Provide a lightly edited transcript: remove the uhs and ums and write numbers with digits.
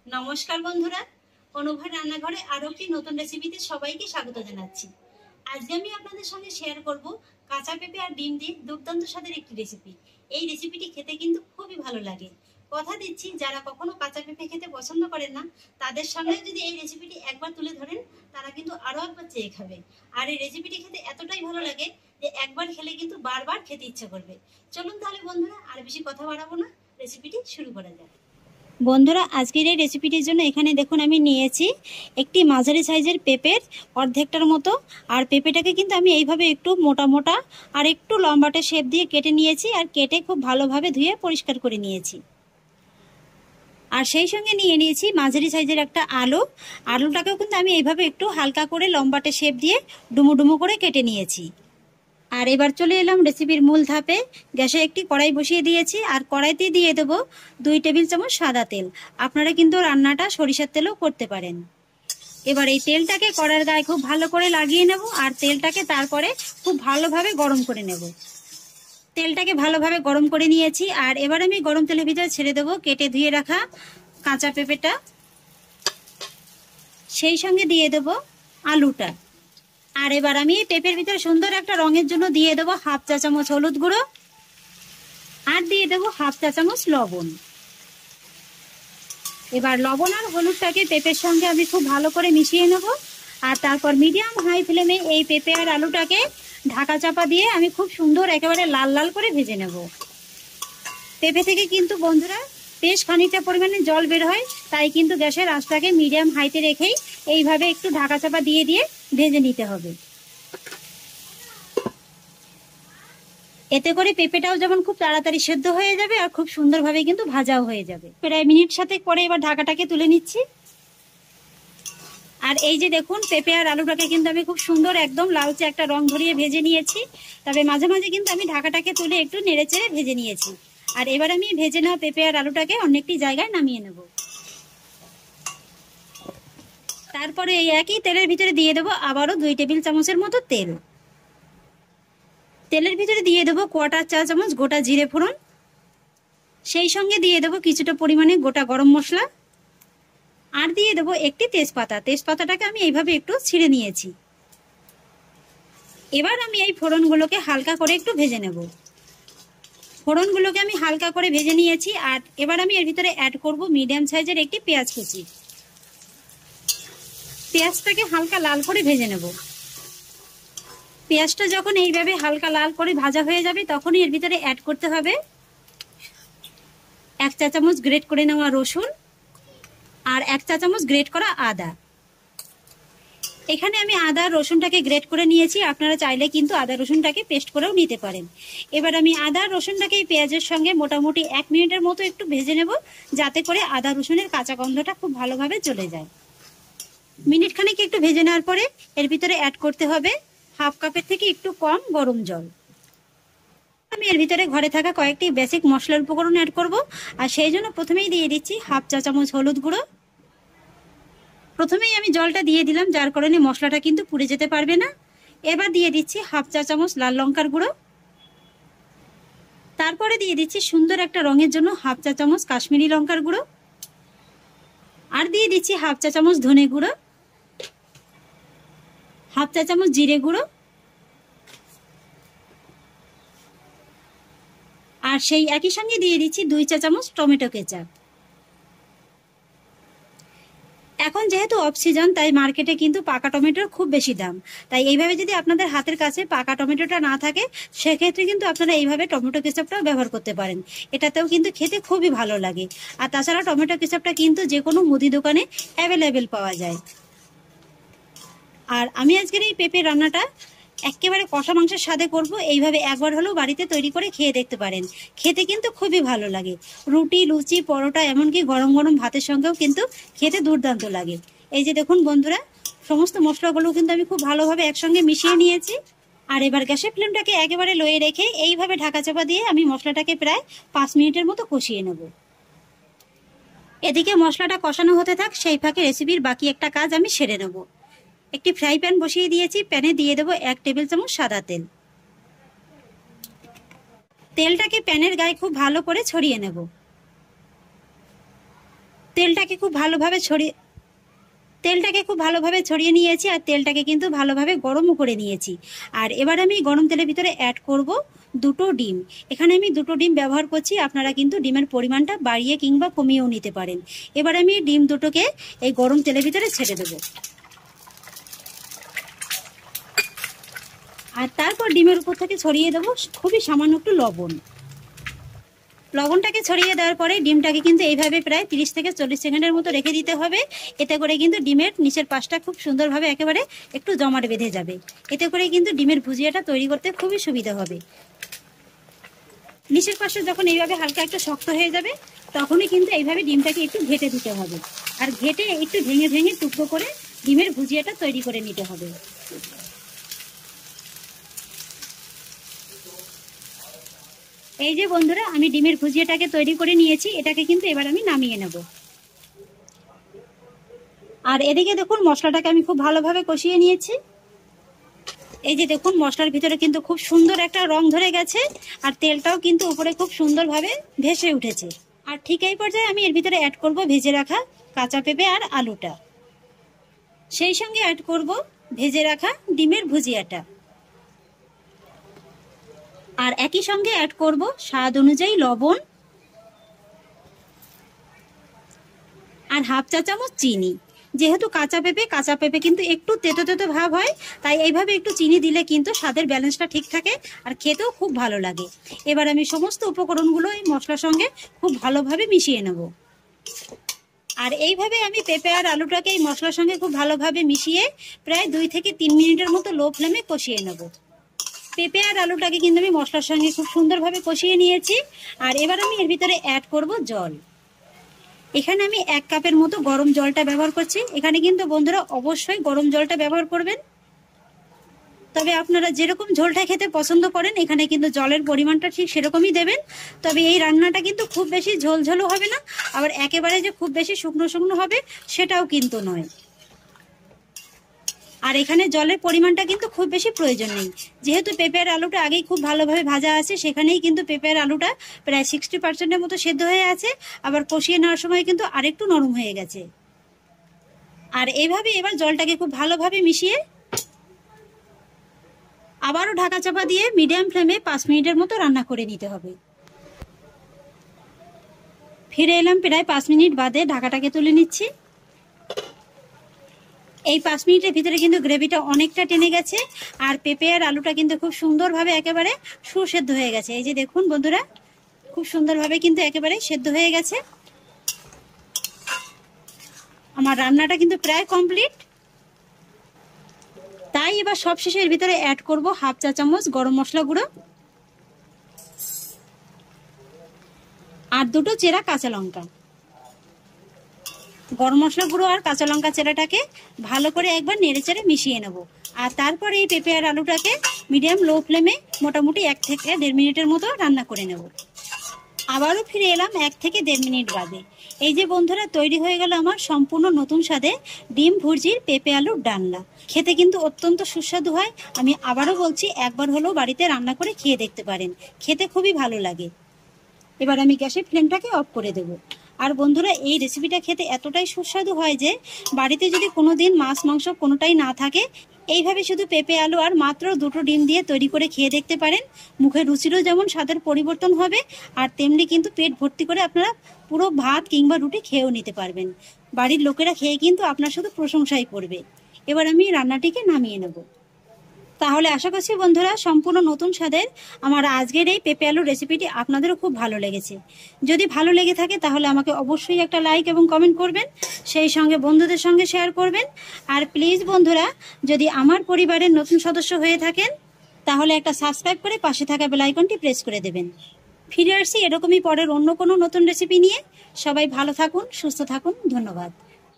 নমস্কার বন্ধুরা, অনুভব রান্নাঘরে আরো একটি নতুন রেসিপিতে সবাইকে স্বাগত জানাচ্ছি। আজকে আমি আপনাদের সঙ্গে শেয়ার করব কাঁচা পেঁপে আর ডিম দিয়ে দুর্দান্ত স্বাদের একটি রেসিপি। এই রেসিপিটি খেতে কিন্তু খুবই ভালো লাগে। কথা দিচ্ছি, যারা কখনো কাঁচা পেঁপে খেতে পছন্দ করেন না, তাদের সামনে যদি এই রেসিপিটি একবার তুলে ধরেন, তারা কিন্তু আরো একবার চেয়ে খাবে। আর এই রেসিপিটি খেতে এতটাই ভালো লাগে যে একবার খেলে কিন্তু বারবার খেতে ইচ্ছে করবে। চলুন তাহলে বন্ধুরা, আর বেশি কথা বাড়াবো না, রেসিপিটি শুরু করা যাক। বন্ধুরা, আজকের এই রেসিপিটির জন্য এখানে দেখুন আমি নিয়েছি একটি মাঝারি সাইজের পেঁপের অর্ধেকটার মতো। আর পেঁপেটাকে কিন্তু আমি এইভাবে একটু মোটা মোটা আর একটু লম্বাটে শেপ দিয়ে কেটে নিয়েছি, আর কেটে খুব ভালোভাবে ধুয়ে পরিষ্কার করে নিয়েছি। আর সেই সঙ্গে নিয়ে নিয়েছি মাঝারি সাইজের একটা আলুটাকেও কিন্তু আমি এইভাবে একটু হালকা করে লম্বাটে শেপ দিয়ে ডুমো ডুমো করে কেটে নিয়েছি। আর এবার চলে এলাম রেসিপির মূল ধাপে। গ্যাসে একটি কড়াই বসিয়ে দিয়েছি, আর কড়াইতে দিয়ে দেব 2 টেবিল চামচ সাদা তেল। আপনারা কিন্তু রান্নাটা সরিষার তেলেও করতে পারেন। এবার এই তেলটাকে কড়াইয়ের গায়ে খুব ভালো করে লাগিয়ে নেব, আর তেলটাকে তারপরে খুব ভালোভাবে গরম করে নেব। তেলটাকে ভালোভাবে গরম করে নিয়েছি, আর এবার আমি গরম তেলের ভিতরে ছেড়ে দেব কেটে ধুয়ে রাখা কাঁচা পেঁপেটা। সেই সঙ্গে দিয়ে দেব আলুটা। আর এবার আমি পেঁপের ভিতরে সুন্দর একটা রঙের জন্য দিয়ে দেবো 1/2 চা চামচ হলুদ গুঁড়ো, আর দিয়ে দেবো 1/2 চা চামচ লবণ। এবার লবণ আর হলুদটাকে পেঁপের সঙ্গে আমি খুব ভালো করে মিশিয়ে নেব। আর তারপর মিডিয়াম হাই ফ্লেমে এই পেঁপে আর আলুটাকে ঢাকা চাপা দিয়ে আমি খুব সুন্দর একেবারে লাল লাল করে ভেজে নেব। পেঁপে থেকে কিন্তু বন্ধুরা বেশ খানিকটা পরিমাণে জল বের হয়, তাই কিন্তু গ্যাসের আঁচটাকে মিডিয়াম হাইতে রেখেই এইভাবে একটু ঢাকা চাপা দিয়ে দিয়ে ভেজে নিতে হবে। এতে করে পেঁপেটাও যেমন খুব তাড়াতাড়ি সেদ্ধ হয়ে যাবে, আর খুব সুন্দরভাবে কিন্তু ভাজাও হয়ে যাবে। প্রায় মিনিট সাথে পরে এবার ঢাকাটাকে তুলে নিচ্ছি। আর এই যে দেখুন, পেঁপে আর আলুটাকে কিন্তু আমি খুব সুন্দর একদম লালচে একটা রং ধরিয়ে ভেজে নিয়েছি। তবে মাঝে মাঝে কিন্তু আমি ঢাকাটাকে তুলে একটু নেড়ে চেড়ে ভেজে নিয়েছি। আর এবার আমি ভেজে নেওয়া পেঁপে আর আলুটাকে অন্য একটি জায়গায় নামিয়ে নেব। তারপরে এই একই তেলের ভিতরে দিয়ে দেবো আবারও 2 টেবিল চামচের মতো তেল। তেলের ভিতরে দিয়ে দেবো 1/4 চা চামচ গোটা জিরে ফোড়ন। সেই সঙ্গে দিয়ে দেবো কিছুটা পরিমাণে গোটা গরম মশলা, আর দিয়ে দেবো একটি তেজপাতা। তেজপাতাটাকে আমি এইভাবে একটু ছিঁড়ে নিয়েছি। এবার আমি এই ফোড়নগুলোকে হালকা করে একটু ভেজে নেব। ফোড়নগুলোকে আমি হালকা করে ভেজে নিয়েছি, আর এবার আমি এর ভিতরে অ্যাড করব মিডিয়াম সাইজের একটি পেঁয়াজ কুচি। পেঁয়াজটাকে হালকা লাল করে ভেজে নেব। পেঁয়াজটা যখন এইভাবে হালকা লাল করে ভাজা হয়ে যাবে, তখনই এর ভিতরে অ্যাড করতে হবে 1 চা চামচ গ্রেট করে নেওয়া রসুন, আর 1 চা চামচ গ্রেট করা আদা। এখানে আমি আদা রসুনটাকে গ্রেট করে নিয়েছি, আপনারা চাইলে কিন্তু আদা রসুনটাকে পেস্ট করেও নিতে পারেন। এবার আমি আদা রসুনটাকে এই পেঁয়াজের সঙ্গে মোটামুটি 1 মিনিটের মতো একটু ভেজে নেব, যাতে করে আদা রসুনের কাঁচা গন্ধটা খুব ভালোভাবে চলে যায়। মিনিট খানেক একটু ভেজে নেওয়ার পরে এর ভিতরে অ্যাড করতে হবে 1/2 কাপের থেকে একটু কম গরম জল। আমি এর ভিতরে ঘরে থাকা কয়েকটি বেসিক মশলার উপকরণ অ্যাড করব, আর সেই জন্য প্রথমেই দিয়ে দিচ্ছি 1/2 চা চামচ হলুদ গুঁড়ো। প্রথমেই আমি জলটা দিয়ে দিলাম, যার কারণে মশলাটা কিন্তু পুড়ে যেতে পারবে না। এবার দিয়ে দিচ্ছি 1/2 চা চামচ লাল লঙ্কার গুঁড়ো। তারপরে দিয়ে দিচ্ছি সুন্দর একটা রঙের জন্য 1/2 চা চামচ কাশ্মীরি লঙ্কার গুঁড়ো, আর দিয়ে দিচ্ছি 1/2 চা চামচ ধনে গুঁড়ো, 1/2 চা চামচ জিরে গুঁড়ো, আর সেই একই সঙ্গে দিয়ে দিচ্ছি 2 চা চামচ টমেটো কেচাপ। এখন যেহেতু অফ সিজন, তাই মার্কেটে কিন্তু পাকা টমেটোর খুব বেশি দাম। তাই এইভাবে যদি আপনাদের হাতের কাছে পাকা টমেটোটা না থাকে, সেক্ষেত্রে কিন্তু আপনারা এইভাবে টমেটো কেচাপটাও ব্যবহার করতে পারেন। এটাতেও কিন্তু খেতে খুবই ভালো লাগে। আর তাছাড়া টমেটো কেচাপটা কিন্তু যে কোনো মুদি দোকানে অ্যাভেলেবেল পাওয়া যায়। আর আমি আজকের এই পেঁপে রান্নাটা একেবারে কষা মাংসের স্বাদে করব। এইভাবে একবার হলেও বাড়িতে তৈরি করে খেয়ে দেখতে পারেন, খেতে কিন্তু খুবই ভালো লাগে। রুটি, লুচি, পরোটা, এমনকি গরম গরম ভাতের সঙ্গেও কিন্তু খেতে দুর্দান্ত লাগে। এই যে দেখুন বন্ধুরা, সমস্ত মশলাগুলো কিন্তু আমি খুব ভালোভাবে একসঙ্গে মিশিয়ে নিয়েছি। আর এবার গ্যাসের ফ্লেমটাকে একেবারে লোয়ে রেখে এইভাবে ঢাকা চাপা দিয়ে আমি মশলাটাকে প্রায় 5 মিনিটের মতো কষিয়ে নেব। এদিকে মশলাটা কষানো হতে থাক, সেই ফাঁকে রেসিপির বাকি একটা কাজ আমি সেরে নেব। একটি ফ্রাই প্যান বসিয়ে দিয়েছি, প্যানে দিয়ে দেবো 1 টেবিল চামচ সাদা তেল। তেলটাকে প্যানের গায়ে খুব ভালো করে ছড়িয়ে নেব। তেলটাকে খুব ভালোভাবে ছড়িয়ে নিয়েছি আর তেলটাকে কিন্তু ভালোভাবে গরমও করে নিয়েছি। আর এবার আমি গরম তেলের ভিতরে অ্যাড করব দুটো ডিম। এখানে আমি দুটো ডিম ব্যবহার করছি, আপনারা কিন্তু ডিমের পরিমাণটা বাড়িয়ে কিংবা কমিয়েও নিতে পারেন। এবার আমি ডিম দুটোকে এই গরম তেলের ভিতরে ছেড়ে দেবো। আর তারপর ডিমের উপর থেকে ছড়িয়ে দেবো খুবই সামান্য একটু লবণ। লবণটাকে ছড়িয়ে দেওয়ার পরে ডিমটাকে কিন্তু এইভাবে প্রায় 30 থেকে 40 সেকেন্ডের মতো রেখে দিতে হবে। এতে করে কিন্তু ডিমের নিচের পাশটা খুব সুন্দরভাবে একেবারে একটু জমাট বেঁধে যাবে। এতে করে কিন্তু ডিমের ভুজিয়াটা তৈরি করতে খুবই সুবিধা হবে। নিচের পাশে যখন এইভাবে হালকা একটু শক্ত হয়ে যাবে তখনই কিন্তু এইভাবে ডিমটাকে একটু ঘেটে দিতে হবে। আর ঘেটে একটু ভেঙে ভেঙে টুকরো করে ডিমের ভুজিয়াটা তৈরি করে নিতে হবে। এই যে বন্ধুরা, আমি ডিমের ভুজিয়াটাকে তৈরি করে নিয়েছি। এটাকে কিন্তু এবার আমি নামিয়ে নেব। আর এদিকে দেখুন মশলাটাকে আমি খুব ভালোভাবে কষিয়ে নিয়েছি। এই যে দেখুন মশলার ভিতরে কিন্তু খুব সুন্দর একটা রং ধরে গেছে আর তেলটাও কিন্তু উপরে খুব সুন্দরভাবে ভেসে উঠেছে। আর ঠিক এই পর্যায়ে আমি এর ভিতরে অ্যাড করব ভেজে রাখা কাঁচা পেঁপে আর আলুটা, সেই সঙ্গে অ্যাড করব ভেজে রাখা ডিমের ভুজিয়াটা। আর একই সঙ্গে অ্যাড করব স্বাদ অনুযায়ী লবণ আর হাফ চা চামচ চিনি। যেহেতু কাঁচা পেঁপে কিন্তু একটু তেতো তেতো ভাব হয়, তাই এইভাবে একটু চিনি দিলে কিন্তু স্বাদের ব্যালেন্সটা ঠিক থাকে আর খেতেও খুব ভালো লাগে। এবার আমি সমস্ত উপকরণগুলো এই মশলার সঙ্গে খুব ভালোভাবে মিশিয়ে নেব। আর এইভাবে আমি পেঁপে আর আলুটাকে এই মশলার সঙ্গে খুব ভালোভাবে মিশিয়ে প্রায় 2 থেকে 3 মিনিটের মতো লো ফ্লেমে কষিয়ে নেব। পেঁপে আর আলুটাকে কিন্তু আমি মশলার সঙ্গে খুব সুন্দরভাবে কষিয়ে নিয়েছি। আর এবার আমি এর ভিতরে অ্যাড করব জল। এখানে আমি 1 কাপের মতো গরম জলটা ব্যবহার করছি। এখানে কিন্তু বন্ধুরা অবশ্যই গরম জলটা ব্যবহার করবেন। তবে আপনারা যেরকম ঝোলটা খেতে পছন্দ করেন এখানে কিন্তু জলের পরিমাণটা ঠিক সেরকমই দেবেন। তবে এই রান্নাটা কিন্তু খুব বেশি ঝোলঝোলও হবে না, আবার একেবারে যে খুব বেশি শুকনো শুকনো হবে সেটাও কিন্তু নয়। আর এখানে জলের পরিমাণটা কিন্তু খুব বেশি প্রয়োজন নেই, যেহেতু পেঁপে আর আলুটা আগেই খুব ভালোভাবে ভাজা আছে। সেখানেই কিন্তু পেঁপে আর আলুটা প্রায় 60%-এর মতো সেদ্ধ হয়ে আছে, আবার কষিয়ে নেওয়ার সময় কিন্তু আরেকটু নরম হয়ে গেছে। আর এইভাবে এবার জলটাকে খুব ভালোভাবে মিশিয়ে আবারও ঢাকা চাপা দিয়ে মিডিয়াম ফ্লেমে 5 মিনিটের মতো রান্না করে নিতে হবে। ফিরে এলাম প্রায় 5 মিনিট বাদে, ঢাকাটাকে তুলে নিচ্ছি। এই 5 মিনিটের ভিতরে কিন্তু গ্রেভিটা অনেকটা টেনে গেছে আর পেঁপে আর আলুটা কিন্তু খুব সুন্দরভাবে একেবারে সুসেদ্ধ হয়ে গেছে। এই যে দেখুন বন্ধুরা, খুব সুন্দরভাবে কিন্তু একেবারে সেদ্ধ হয়ে গেছে। আমার রান্নাটা কিন্তু প্রায় কমপ্লিট। তাই এবার সবশেষে এর ভিতরে অ্যাড করব হাফ চা চামচ গরম মশলা গুঁড়ো আর 2টো চেরা কাঁচা লঙ্কা। গরম মশলা গুঁড়ো আর কাঁচা লঙ্কা চেরাটাকে ভালো করে একবার নেড়েচেড়ে মিশিয়ে নেব। আর তারপর এই পেঁপে আর আলুটাকে মিডিয়াম লো ফ্লেমে মোটামুটি 1 থেকে 1.5 মিনিটের মতো রান্না করে নেব। আবারও ফিরে এলাম 1 থেকে 1.5 মিনিট বাদে। এই যে বন্ধুরা, তৈরি হয়ে গেল আমার সম্পূর্ণ নতুন স্বাদে ডিম ভুর্জির পেঁপে আলুর ডালনা। খেতে কিন্তু অত্যন্ত সুস্বাদু হয়। আমি আবারও বলছি, একবার হলেও বাড়িতে রান্না করে খেয়ে দেখতে পারেন, খেতে খুবই ভালো লাগে। এবার আমি গ্যাসের ফ্লেমটাকে অফ করে দেব। আর বন্ধুরা, এই রেসিপিটা খেতে এতটাই সুস্বাদু হয় যে বাড়িতে যদি কোনোদিন মাছ মাংস কোনোটাই না থাকে, এইভাবে শুধু পেঁপে আলু আর মাত্র 2টো ডিম দিয়ে তৈরি করে খেয়ে দেখতে পারেন। মুখের রুচিরও যেমন স্বাদের পরিবর্তন হবে আর তেমনি কিন্তু পেট ভর্তি করে আপনারা পুরো ভাত কিংবা রুটি খেয়েও নিতে পারবেন। বাড়ির লোকেরা খেয়ে কিন্তু আপনার শুধু প্রশংসাই করবে। এবার আমি রান্নাটিকে নামিয়ে নেব। তাহলে আশা করছি বন্ধুরা, সম্পূর্ণ নতুন স্বাদের আমার আজকের এই পেঁপে আলুর রেসিপিটি আপনাদেরও খুব ভালো লেগেছে। যদি ভালো লেগে থাকে তাহলে আমাকে অবশ্যই একটা লাইক এবং কমেন্ট করবেন, সেই সঙ্গে বন্ধুদের সঙ্গে শেয়ার করবেন। আর প্লিজ বন্ধুরা, যদি আমার পরিবারের নতুন সদস্য হয়ে থাকেন তাহলে একটা সাবস্ক্রাইব করে পাশে থাকা বেল আইকনটি প্রেস করে দেবেন। ফিরে আসছি এরকমই পরের অন্য কোনো নতুন রেসিপি নিয়ে। সবাই ভালো থাকুন, সুস্থ থাকুন, ধন্যবাদ।